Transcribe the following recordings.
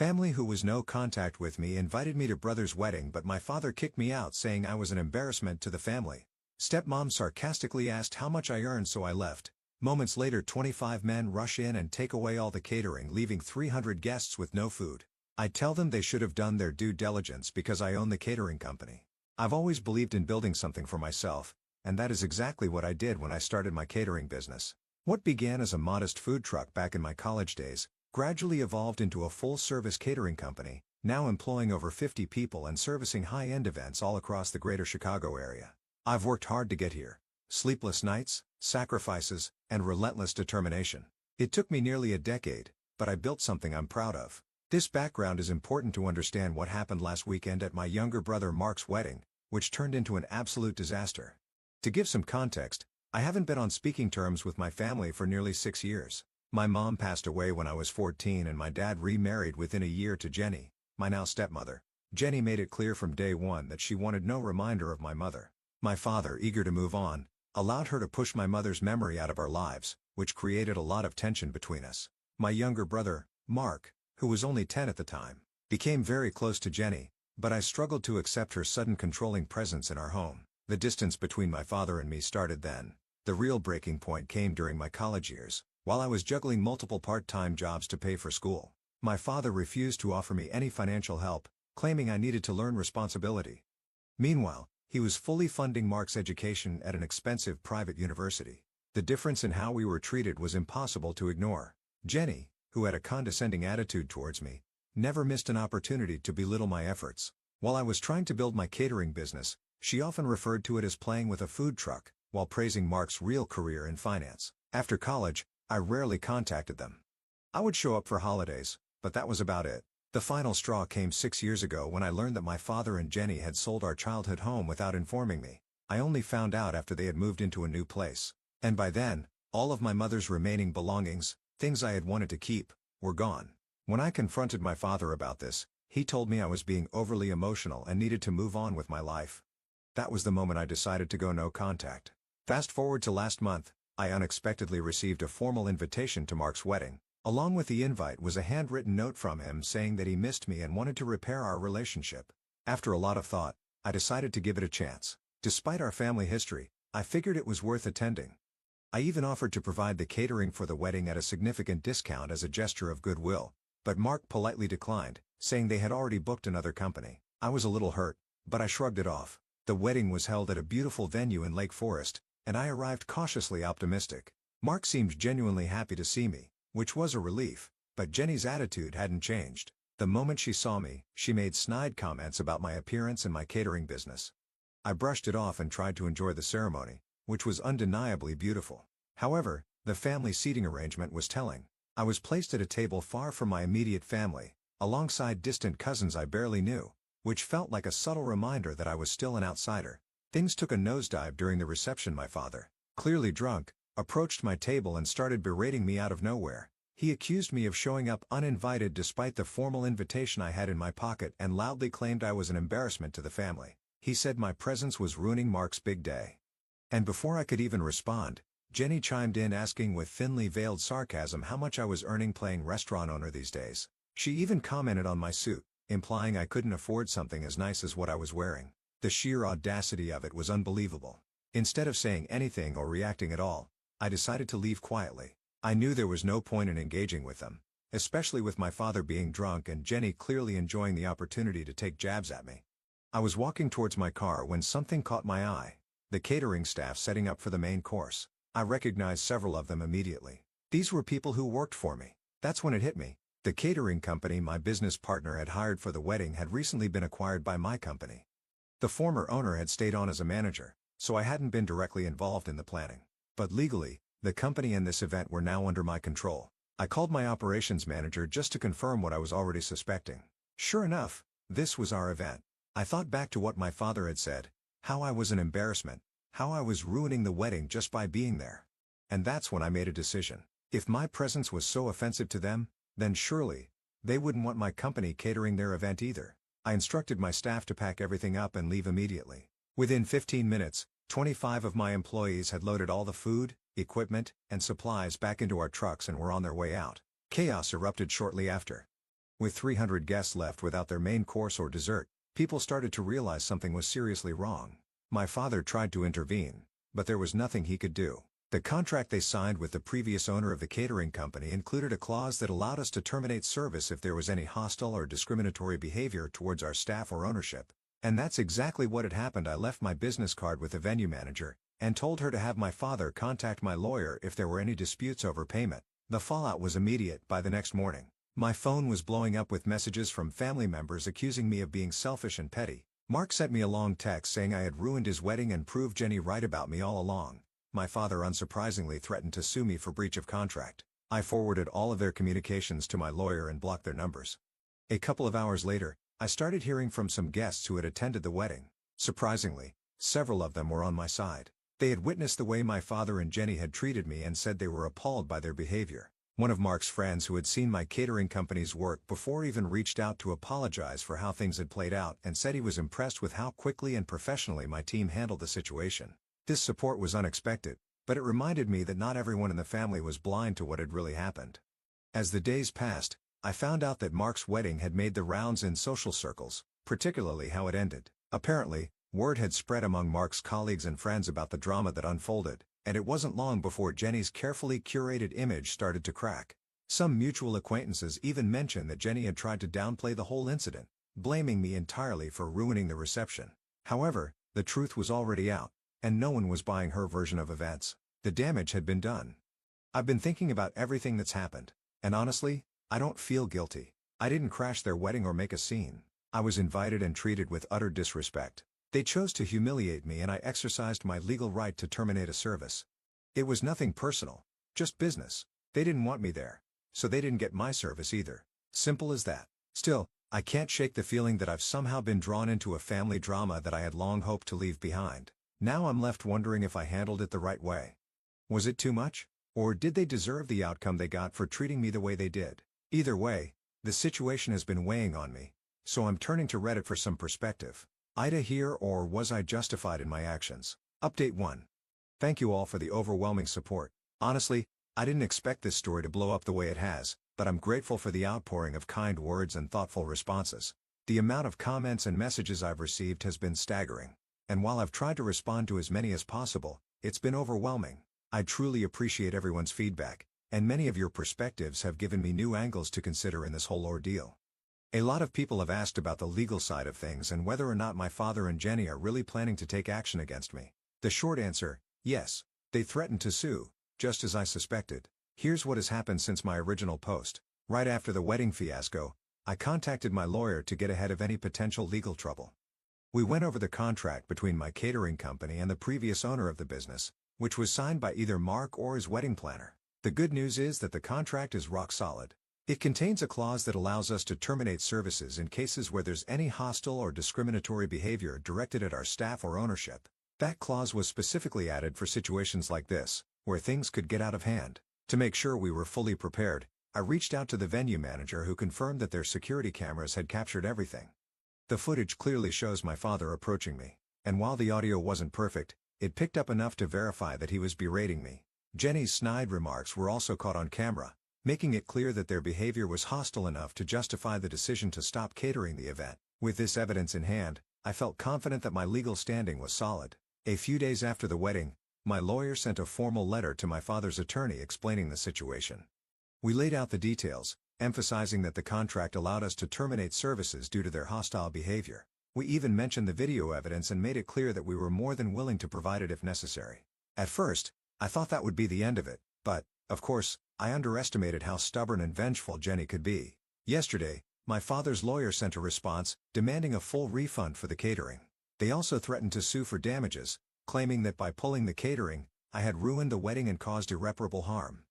Family who was no contact with me invited me to brother's wedding, but my father kicked me out saying I was an embarrassment to the family. Stepmom sarcastically asked how much I earned, so I left. Moments later 25 men rush in and take away all the catering, leaving 300 guests with no food. I tell them they should have done their due diligence because I own the catering company. I've always believed in building something for myself, and that is exactly what I did when I started my catering business. What began as a modest food truck back in my college days gradually evolved into a full-service catering company, now employing over 50 people and servicing high-end events all across the greater Chicago area. I've worked hard to get here. Sleepless nights, sacrifices, and relentless determination. It took me nearly a decade, but I built something I'm proud of. This background is important to understand what happened last weekend at my younger brother Mark's wedding, which turned into an absolute disaster. To give some context, I haven't been on speaking terms with my family for nearly 6 years. My mom passed away when I was 14 and my dad remarried within a year to Jenny, my now stepmother. Jenny made it clear from day one that she wanted no reminder of my mother. My father, eager to move on, allowed her to push my mother's memory out of our lives, which created a lot of tension between us. My younger brother, Mark, who was only 10 at the time, became very close to Jenny, but I struggled to accept her sudden controlling presence in our home. The distance between my father and me started then. The real breaking point came during my college years, while I was juggling multiple part-time jobs to pay for school. My father refused to offer me any financial help, claiming I needed to learn responsibility. Meanwhile, he was fully funding Mark's education at an expensive private university. The difference in how we were treated was impossible to ignore. Jenny, who had a condescending attitude towards me, never missed an opportunity to belittle my efforts. While I was trying to build my catering business, she often referred to it as playing with a food truck, while praising Mark's real career in finance. After college, I rarely contacted them. I would show up for holidays, but that was about it. The final straw came 6 years ago when I learned that my father and Jenny had sold our childhood home without informing me. I only found out after they had moved into a new place. And by then, all of my mother's remaining belongings, things I had wanted to keep, were gone. When I confronted my father about this, he told me I was being overly emotional and needed to move on with my life. That was the moment I decided to go no contact. Fast forward to last month, I unexpectedly received a formal invitation to Mark's wedding. Along with the invite was a handwritten note from him saying that he missed me and wanted to repair our relationship. After a lot of thought, I decided to give it a chance. Despite our family history, I figured it was worth attending. I even offered to provide the catering for the wedding at a significant discount as a gesture of goodwill, but Mark politely declined, saying they had already booked another company. I was a little hurt, but I shrugged it off. The wedding was held at a beautiful venue in Lake Forest, and I arrived cautiously optimistic. Mark seemed genuinely happy to see me, which was a relief, but Jenny's attitude hadn't changed. The moment she saw me, she made snide comments about my appearance and my catering business. I brushed it off and tried to enjoy the ceremony, which was undeniably beautiful. However, the family seating arrangement was telling. I was placed at a table far from my immediate family, alongside distant cousins I barely knew, which felt like a subtle reminder that I was still an outsider. Things took a nosedive during the reception. My father, clearly drunk, approached my table and started berating me out of nowhere. He accused me of showing up uninvited despite the formal invitation I had in my pocket and loudly claimed I was an embarrassment to the family. He said my presence was ruining Mark's big day. And before I could even respond, Jenny chimed in asking with thinly veiled sarcasm how much I was earning playing restaurant owner these days. She even commented on my suit, implying I couldn't afford something as nice as what I was wearing. The sheer audacity of it was unbelievable. Instead of saying anything or reacting at all, I decided to leave quietly. I knew there was no point in engaging with them, especially with my father being drunk and Jenny clearly enjoying the opportunity to take jabs at me. I was walking towards my car when something caught my eye. The catering staff setting up for the main course. I recognized several of them immediately. These were people who worked for me. That's when it hit me. The catering company my business partner had hired for the wedding had recently been acquired by my company. The former owner had stayed on as a manager, so I hadn't been directly involved in the planning. But legally, the company and this event were now under my control. I called my operations manager just to confirm what I was already suspecting. Sure enough, this was our event. I thought back to what my father had said, how I was an embarrassment, how I was ruining the wedding just by being there. And that's when I made a decision. If my presence was so offensive to them, then surely, they wouldn't want my company catering their event either. I instructed my staff to pack everything up and leave immediately. Within 15 minutes, 25 of my employees had loaded all the food, equipment, and supplies back into our trucks and were on their way out. Chaos erupted shortly after. With 300 guests left without their main course or dessert, people started to realize something was seriously wrong. My father tried to intervene, but there was nothing he could do. The contract they signed with the previous owner of the catering company included a clause that allowed us to terminate service if there was any hostile or discriminatory behavior towards our staff or ownership. And that's exactly what had happened. I left my business card with the venue manager, and told her to have my father contact my lawyer if there were any disputes over payment. The fallout was immediate. By the next morning, my phone was blowing up with messages from family members accusing me of being selfish and petty. Mark sent me a long text saying I had ruined his wedding and proved Jenny right about me all along. My father unsurprisingly threatened to sue me for breach of contract. I forwarded all of their communications to my lawyer and blocked their numbers. A couple of hours later, I started hearing from some guests who had attended the wedding. Surprisingly, several of them were on my side. They had witnessed the way my father and Jenny had treated me and said they were appalled by their behavior. One of Mark's friends who had seen my catering company's work before even reached out to apologize for how things had played out and said he was impressed with how quickly and professionally my team handled the situation. This support was unexpected, but it reminded me that not everyone in the family was blind to what had really happened. As the days passed, I found out that Mark's wedding had made the rounds in social circles, particularly how it ended. Apparently, word had spread among Mark's colleagues and friends about the drama that unfolded, and it wasn't long before Jenny's carefully curated image started to crack. Some mutual acquaintances even mentioned that Jenny had tried to downplay the whole incident, blaming me entirely for ruining the reception. However, the truth was already out, and no one was buying her version of events. The damage had been done. I've been thinking about everything that's happened, and honestly, I don't feel guilty. I didn't crash their wedding or make a scene. I was invited and treated with utter disrespect. They chose to humiliate me and I exercised my legal right to terminate a service. It was nothing personal, just business. They didn't want me there, so they didn't get my service either. Simple as that. Still, I can't shake the feeling that I've somehow been drawn into a family drama that I had long hoped to leave behind. Now I'm left wondering if I handled it the right way. Was it too much? Or did they deserve the outcome they got for treating me the way they did? Either way, the situation has been weighing on me, so I'm turning to Reddit for some perspective. Ida here, or was I justified in my actions? Update 1. Thank you all for the overwhelming support. Honestly, I didn't expect this story to blow up the way it has, but I'm grateful for the outpouring of kind words and thoughtful responses. The amount of comments and messages I've received has been staggering. And while I've tried to respond to as many as possible, it's been overwhelming. I truly appreciate everyone's feedback, and many of your perspectives have given me new angles to consider in this whole ordeal. A lot of people have asked about the legal side of things and whether or not my father and Jenny are really planning to take action against me. The short answer, yes. They threatened to sue, just as I suspected. Here's what has happened since my original post. Right after the wedding fiasco, I contacted my lawyer to get ahead of any potential legal trouble. We went over the contract between my catering company and the previous owner of the business, which was signed by either Mark or his wedding planner. The good news is that the contract is rock solid. It contains a clause that allows us to terminate services in cases where there's any hostile or discriminatory behavior directed at our staff or ownership. That clause was specifically added for situations like this, where things could get out of hand. To make sure we were fully prepared, I reached out to the venue manager who confirmed that their security cameras had captured everything. The footage clearly shows my father approaching me, and while the audio wasn't perfect, it picked up enough to verify that he was berating me. Jenny's snide remarks were also caught on camera, making it clear that their behavior was hostile enough to justify the decision to stop catering the event. With this evidence in hand, I felt confident that my legal standing was solid. A few days after the wedding, my lawyer sent a formal letter to my father's attorney explaining the situation. We laid out the details, emphasizing that the contract allowed us to terminate services due to their hostile behavior. We even mentioned the video evidence and made it clear that we were more than willing to provide it if necessary. At first, I thought that would be the end of it, but, of course, I underestimated how stubborn and vengeful Jenny could be. Yesterday, my father's lawyer sent a response, demanding a full refund for the catering. They also threatened to sue for damages, claiming that by pulling the catering, I had ruined the wedding and caused irreparable harm.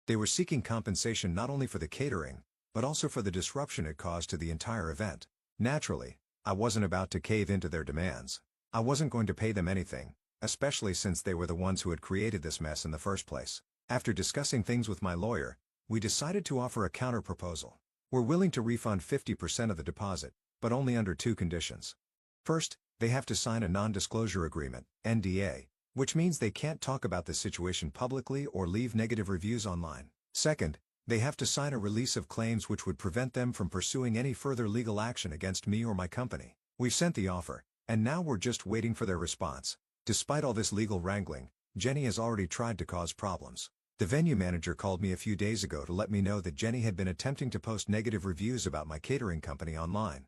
They were seeking compensation not only for the catering, but also for the disruption it caused to the entire event. Naturally, I wasn't about to cave into their demands. I wasn't going to pay them anything, especially since they were the ones who had created this mess in the first place. After discussing things with my lawyer, we decided to offer a counterproposal. We're willing to refund 50% of the deposit, but only under 2 conditions. First, they have to sign a non-disclosure agreement, NDA, which means they can't talk about this situation publicly or leave negative reviews online. Second, They have to sign a release of claims which would prevent them from pursuing any further legal action against me or my company. We've sent the offer, and now we're just waiting for their response. Despite all this legal wrangling, Jenny has already tried to cause problems. The venue manager called me a few days ago to let me know that Jenny had been attempting to post negative reviews about my catering company online.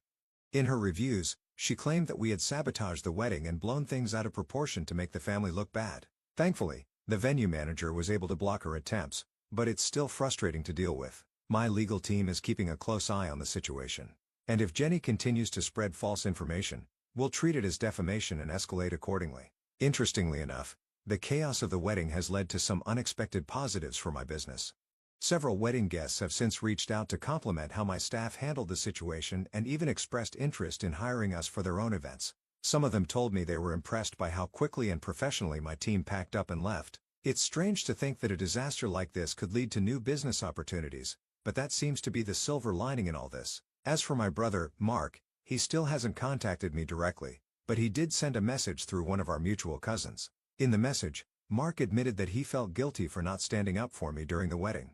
In her reviews, she claimed that we had sabotaged the wedding and blown things out of proportion to make the family look bad. Thankfully, the venue manager was able to block her attempts, but it's still frustrating to deal with. My legal team is keeping a close eye on the situation. And if Jenny continues to spread false information, we'll treat it as defamation and escalate accordingly. Interestingly enough, the chaos of the wedding has led to some unexpected positives for my business. Several wedding guests have since reached out to compliment how my staff handled the situation and even expressed interest in hiring us for their own events. Some of them told me they were impressed by how quickly and professionally my team packed up and left. It's strange to think that a disaster like this could lead to new business opportunities, but that seems to be the silver lining in all this. As for my brother, Mark, he still hasn't contacted me directly, but he did send a message through one of our mutual cousins. In the message, Mark admitted that he felt guilty for not standing up for me during the wedding.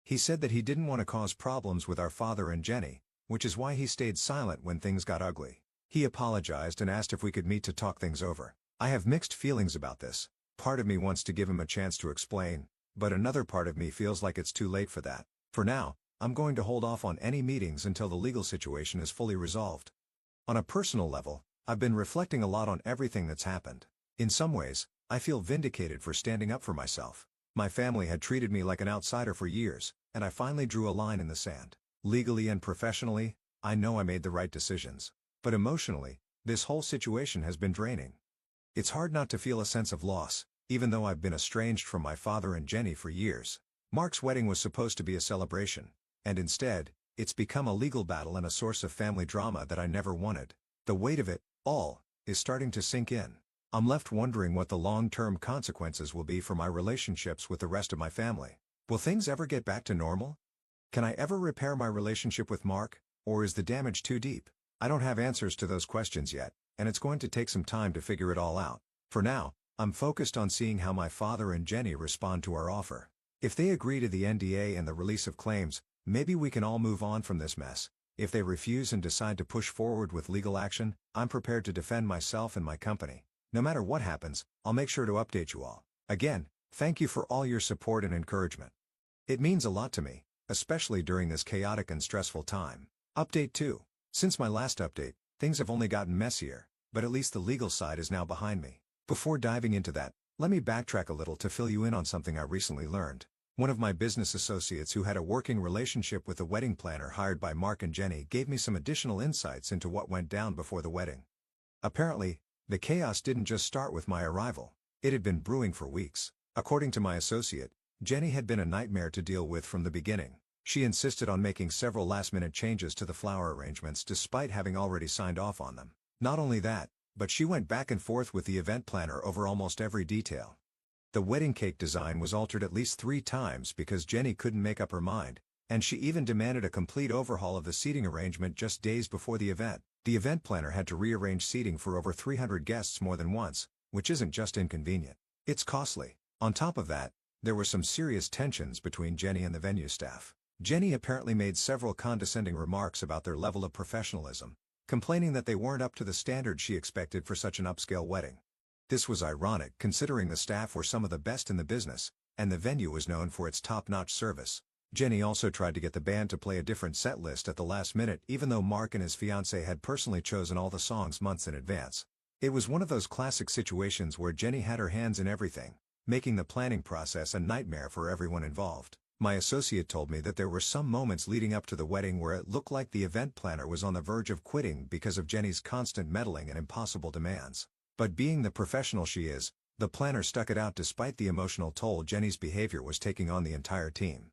He said that he didn't want to cause problems with our father and Jenny, which is why he stayed silent when things got ugly. He apologized and asked if we could meet to talk things over. I have mixed feelings about this. Part of me wants to give him a chance to explain, but another part of me feels like it's too late for that. For now, I'm going to hold off on any meetings until the legal situation is fully resolved. On a personal level, I've been reflecting a lot on everything that's happened. In some ways, I feel vindicated for standing up for myself. My family had treated me like an outsider for years, and I finally drew a line in the sand. Legally and professionally, I know I made the right decisions. But emotionally, this whole situation has been draining. It's hard not to feel a sense of loss, even though I've been estranged from my father and Jenny for years. Mark's wedding was supposed to be a celebration, and instead, it's become a legal battle and a source of family drama that I never wanted. The weight of it all is starting to sink in. I'm left wondering what the long-term consequences will be for my relationships with the rest of my family. Will things ever get back to normal? Can I ever repair my relationship with Mark, or is the damage too deep? I don't have answers to those questions yet, and it's going to take some time to figure it all out. For now, I'm focused on seeing how my father and Jenny respond to our offer. If they agree to the NDA and the release of claims, maybe we can all move on from this mess. If they refuse and decide to push forward with legal action, I'm prepared to defend myself and my company. No matter what happens, I'll make sure to update you all. Again, thank you for all your support and encouragement. It means a lot to me, especially during this chaotic and stressful time. Update 2. Since my last update, things have only gotten messier, but at least the legal side is now behind me. Before diving into that, let me backtrack a little to fill you in on something I recently learned. One of my business associates who had a working relationship with the wedding planner hired by Mark and Jenny gave me some additional insights into what went down before the wedding. Apparently, the chaos didn't just start with my arrival. It had been brewing for weeks. According to my associate, Jenny had been a nightmare to deal with from the beginning. She insisted on making several last-minute changes to the flower arrangements despite having already signed off on them. Not only that, but she went back and forth with the event planner over almost every detail. The wedding cake design was altered at least 3 times because Jenny couldn't make up her mind, and she even demanded a complete overhaul of the seating arrangement just days before the event. The event planner had to rearrange seating for over 300 guests more than once, which isn't just inconvenient. It's costly. On top of that, there were some serious tensions between Jenny and the venue staff. Jenny apparently made several condescending remarks about their level of professionalism, complaining that they weren't up to the standard she expected for such an upscale wedding. This was ironic considering the staff were some of the best in the business, and the venue was known for its top-notch service. Jenny also tried to get the band to play a different set list at the last minute even though Mark and his fiancée had personally chosen all the songs months in advance. It was one of those classic situations where Jenny had her hands in everything, making the planning process a nightmare for everyone involved. My associate told me that there were some moments leading up to the wedding where it looked like the event planner was on the verge of quitting because of Jenny's constant meddling and impossible demands. But being the professional she is, the planner stuck it out despite the emotional toll Jenny's behavior was taking on the entire team.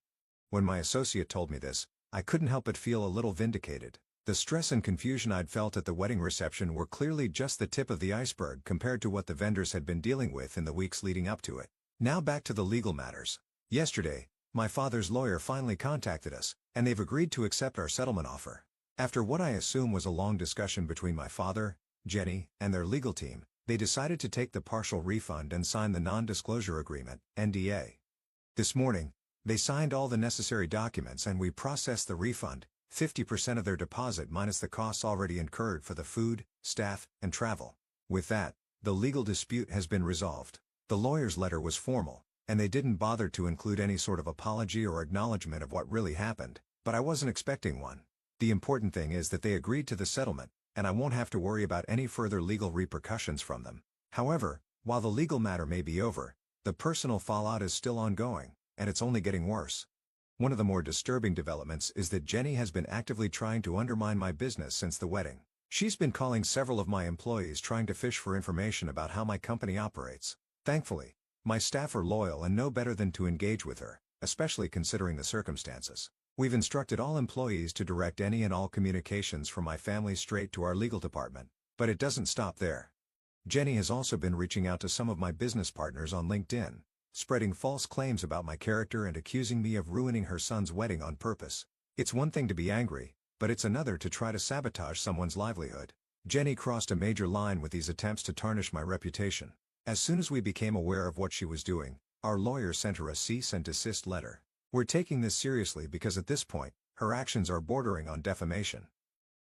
When my associate told me this, I couldn't help but feel a little vindicated. The stress and confusion I'd felt at the wedding reception were clearly just the tip of the iceberg compared to what the vendors had been dealing with in the weeks leading up to it. Now back to the legal matters. Yesterday, my father's lawyer finally contacted us, and they've agreed to accept our settlement offer. After what I assume was a long discussion between my father, Jenny, and their legal team, they decided to take the partial refund and sign the non-disclosure agreement, NDA. This morning, They signed all the necessary documents and we processed the refund, 50% of their deposit minus the costs already incurred for the food, staff, and travel. With that, the legal dispute has been resolved. The lawyer's letter was formal, and they didn't bother to include any sort of apology or acknowledgement of what really happened, but I wasn't expecting one. The important thing is that they agreed to the settlement, and I won't have to worry about any further legal repercussions from them. However, while the legal matter may be over, the personal fallout is still ongoing, and it's only getting worse. One of the more disturbing developments is that Jenny has been actively trying to undermine my business since the wedding. She's been calling several of my employees trying to fish for information about how my company operates. Thankfully, my staff are loyal and know better than to engage with her, especially considering the circumstances. We've instructed all employees to direct any and all communications from my family straight to our legal department, but it doesn't stop there. Jenny has also been reaching out to some of my business partners on LinkedIn, spreading false claims about my character and accusing me of ruining her son's wedding on purpose. It's one thing to be angry, but it's another to try to sabotage someone's livelihood. Jenny crossed a major line with these attempts to tarnish my reputation. As soon as we became aware of what she was doing, our lawyer sent her a cease and desist letter. We're taking this seriously because at this point, her actions are bordering on defamation.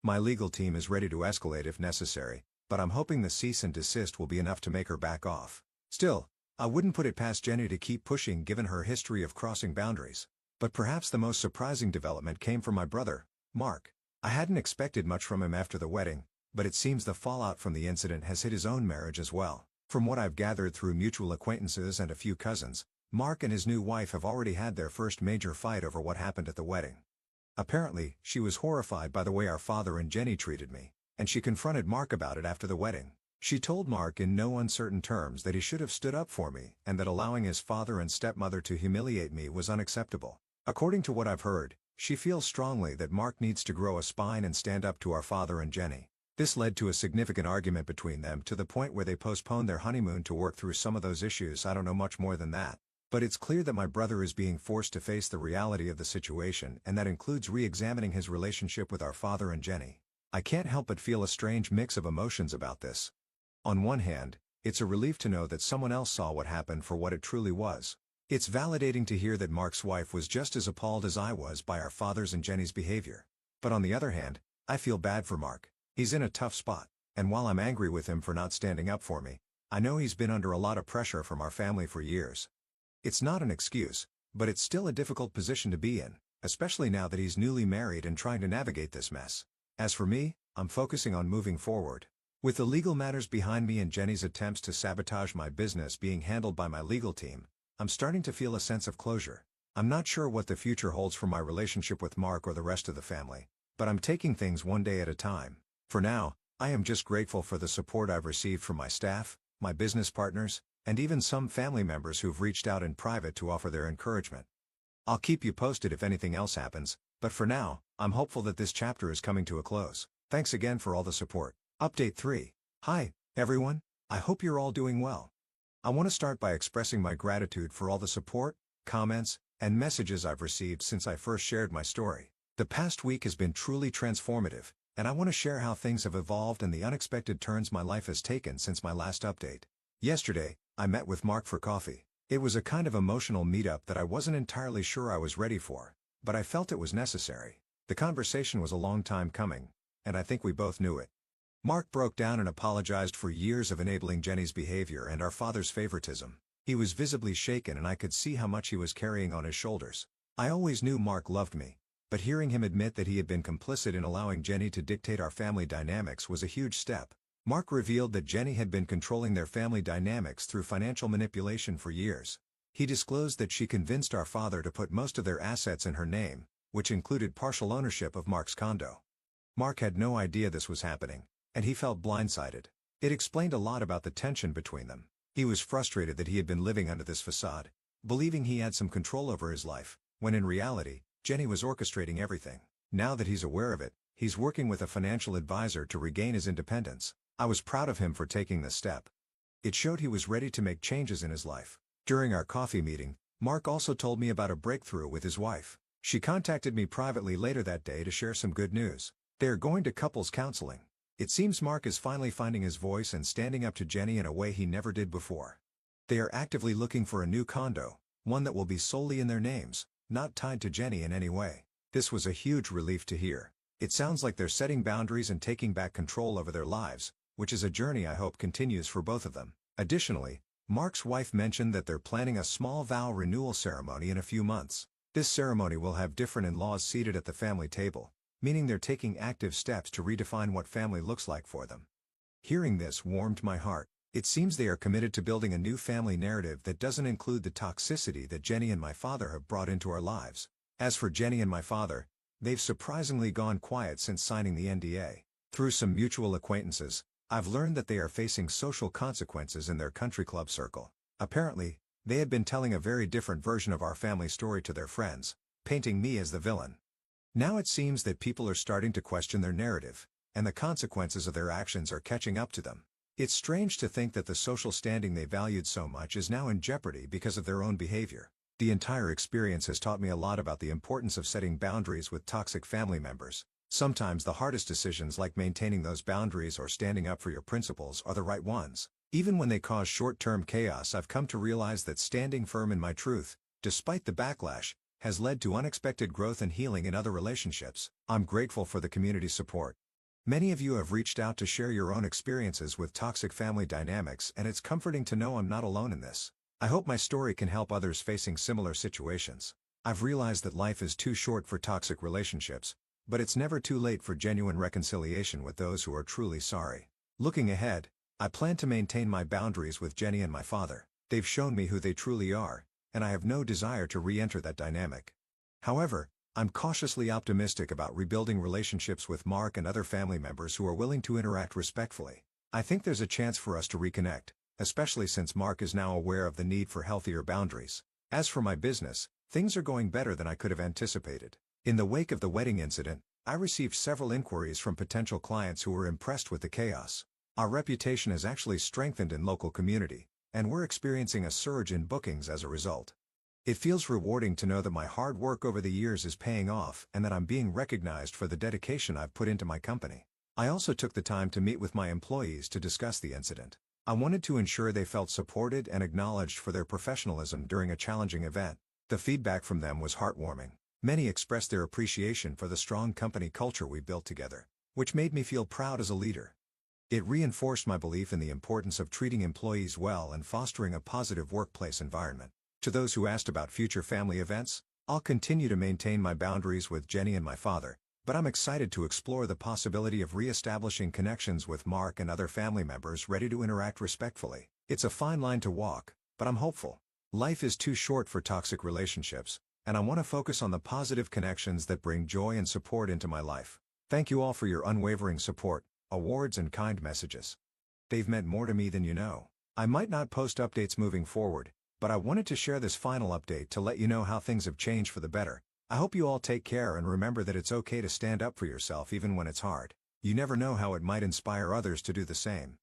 My legal team is ready to escalate if necessary, but I'm hoping the cease and desist will be enough to make her back off. Still, I wouldn't put it past Jenny to keep pushing given her history of crossing boundaries. But perhaps the most surprising development came from my brother, Mark. I hadn't expected much from him after the wedding, but it seems the fallout from the incident has hit his own marriage as well. From what I've gathered through mutual acquaintances and a few cousins, Mark and his new wife have already had their first major fight over what happened at the wedding. Apparently, she was horrified by the way our father and Jenny treated me, and she confronted Mark about it after the wedding. She told Mark in no uncertain terms that he should have stood up for me and that allowing his father and stepmother to humiliate me was unacceptable. According to what I've heard, she feels strongly that Mark needs to grow a spine and stand up to our father and Jenny. This led to a significant argument between them to the point where they postponed their honeymoon to work through some of those issues. I don't know much more than that. But it's clear that my brother is being forced to face the reality of the situation, and that includes re-examining his relationship with our father and Jenny. I can't help but feel a strange mix of emotions about this. On one hand, it's a relief to know that someone else saw what happened for what it truly was. It's validating to hear that Mark's wife was just as appalled as I was by our father's and Jenny's behavior. But on the other hand, I feel bad for Mark. He's in a tough spot, and while I'm angry with him for not standing up for me, I know he's been under a lot of pressure from our family for years. It's not an excuse, but it's still a difficult position to be in, especially now that he's newly married and trying to navigate this mess. As for me, I'm focusing on moving forward. With the legal matters behind me and Jenny's attempts to sabotage my business being handled by my legal team, I'm starting to feel a sense of closure. I'm not sure what the future holds for my relationship with Mark or the rest of the family, but I'm taking things one day at a time. For now, I am just grateful for the support I've received from my staff, my business partners, and even some family members who've reached out in private to offer their encouragement. I'll keep you posted if anything else happens, but for now, I'm hopeful that this chapter is coming to a close. Thanks again for all the support. Update 3. Hi, everyone. I hope you're all doing well. I want to start by expressing my gratitude for all the support, comments, and messages I've received since I first shared my story. The past week has been truly transformative, and I want to share how things have evolved and the unexpected turns my life has taken since my last update. Yesterday, I met with Mark for coffee. It was a kind of emotional meetup that I wasn't entirely sure I was ready for, but I felt it was necessary. The conversation was a long time coming, and I think we both knew it. Mark broke down and apologized for years of enabling Jenny's behavior and our father's favoritism. He was visibly shaken and I could see how much he was carrying on his shoulders. I always knew Mark loved me, but hearing him admit that he had been complicit in allowing Jenny to dictate our family dynamics was a huge step. Mark revealed that Jenny had been controlling their family dynamics through financial manipulation for years. He disclosed that she convinced our father to put most of their assets in her name, which included partial ownership of Mark's condo. Mark had no idea this was happening, and he felt blindsided. It explained a lot about the tension between them. He was frustrated that he had been living under this facade, believing he had some control over his life, when in reality, Jenny was orchestrating everything. Now that he's aware of it, he's working with a financial advisor to regain his independence. I was proud of him for taking this step. It showed he was ready to make changes in his life. During our coffee meeting, Mark also told me about a breakthrough with his wife. She contacted me privately later that day to share some good news. They are going to couples counseling. It seems Mark is finally finding his voice and standing up to Jenny in a way he never did before. They are actively looking for a new condo, one that will be solely in their names. not tied to Jenny in any way. This was a huge relief to hear. It sounds like they're setting boundaries and taking back control over their lives, which is a journey I hope continues for both of them. Additionally, Mark's wife mentioned that they're planning a small vow renewal ceremony in a few months. This ceremony will have different in-laws seated at the family table, meaning they're taking active steps to redefine what family looks like for them. Hearing this warmed my heart. It seems they are committed to building a new family narrative that doesn't include the toxicity that Jenny and my father have brought into our lives. As for Jenny and my father, they've surprisingly gone quiet since signing the NDA. Through some mutual acquaintances, I've learned that they are facing social consequences in their country club circle. Apparently, they had been telling a very different version of our family story to their friends, painting me as the villain. Now it seems that people are starting to question their narrative, and the consequences of their actions are catching up to them. It's strange to think that the social standing they valued so much is now in jeopardy because of their own behavior. The entire experience has taught me a lot about the importance of setting boundaries with toxic family members. Sometimes the hardest decisions, like maintaining those boundaries or standing up for your principles, are the right ones. Even when they cause short-term chaos, I've come to realize that standing firm in my truth, despite the backlash, has led to unexpected growth and healing in other relationships. I'm grateful for the community support. Many of you have reached out to share your own experiences with toxic family dynamics, and it's comforting to know I'm not alone in this. I hope my story can help others facing similar situations. I've realized that life is too short for toxic relationships, but it's never too late for genuine reconciliation with those who are truly sorry. Looking ahead, I plan to maintain my boundaries with Jenny and my father. They've shown me who they truly are, and I have no desire to re-enter that dynamic. However, I'm cautiously optimistic about rebuilding relationships with Mark and other family members who are willing to interact respectfully. I think there's a chance for us to reconnect, especially since Mark is now aware of the need for healthier boundaries. As for my business, things are going better than I could have anticipated. In the wake of the wedding incident, I received several inquiries from potential clients who were impressed with the chaos. Our reputation has actually strengthened in local community, and we're experiencing a surge in bookings as a result. It feels rewarding to know that my hard work over the years is paying off and that I'm being recognized for the dedication I've put into my company. I also took the time to meet with my employees to discuss the incident. I wanted to ensure they felt supported and acknowledged for their professionalism during a challenging event. The feedback from them was heartwarming. Many expressed their appreciation for the strong company culture we built together, which made me feel proud as a leader. It reinforced my belief in the importance of treating employees well and fostering a positive workplace environment. To those who asked about future family events, I'll continue to maintain my boundaries with Jenny and my father, but I'm excited to explore the possibility of re-establishing connections with Mark and other family members ready to interact respectfully. It's a fine line to walk, but I'm hopeful. Life is too short for toxic relationships, and I want to focus on the positive connections that bring joy and support into my life. Thank you all for your unwavering support, awards and kind messages. They've meant more to me than you know. I might not post updates moving forward, but I wanted to share this final update to let you know how things have changed for the better. I hope you all take care and remember that it's okay to stand up for yourself even when it's hard. You never know how it might inspire others to do the same.